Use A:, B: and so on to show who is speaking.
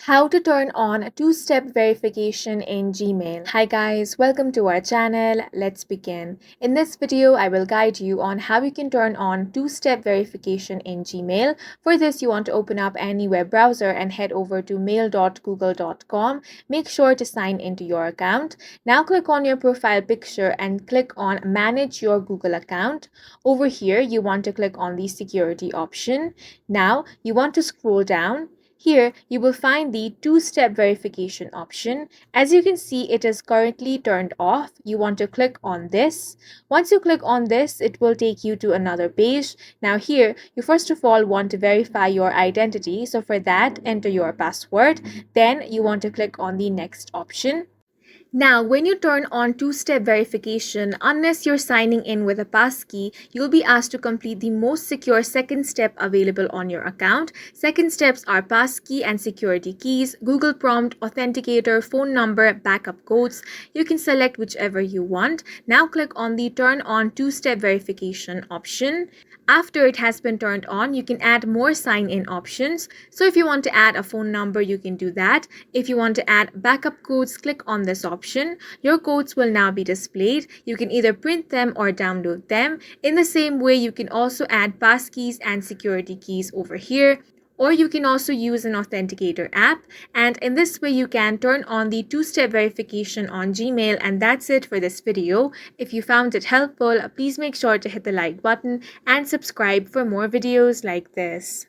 A: How to turn on two-step verification in Gmail. Hi guys, welcome to our channel. Let's begin. In this video, I will guide you on how you can turn on two-step verification in Gmail. For this, you want to open up any web browser and head over to mail.google.com. Make sure to sign into your account. Now click on your profile picture and click on Manage your Google account. Over here, you want to click on the security option. Now, you want to scroll down. Here, you will find the two-step verification option. As you can see, it is currently turned off. You want to click on this. Once you click on this, it will take you to another page. Now here, you first of all want to verify your identity. So for that, enter your password. Then you want to click on the next option. Now, when you turn on two-step verification, unless you're signing in with a passkey, you'll be asked to complete the most secure second step available on your account. Second steps are passkey and security keys, Google prompt, authenticator, phone number, backup codes. You can select whichever you want. Now click on the turn on two-step verification option. After it has been turned on, you can add more sign-in options. So if you want to add a phone number, you can do that. If you want to add backup codes, click on this option. Your codes will now be displayed. You can either print them or download them. In the same way, you can also add passkeys and security keys over here. Or you can also use an authenticator app, and in this way you can turn on the two-step verification on Gmail. And that's it for this video. If you found it helpful, please make sure to hit the like button and subscribe for more videos like this.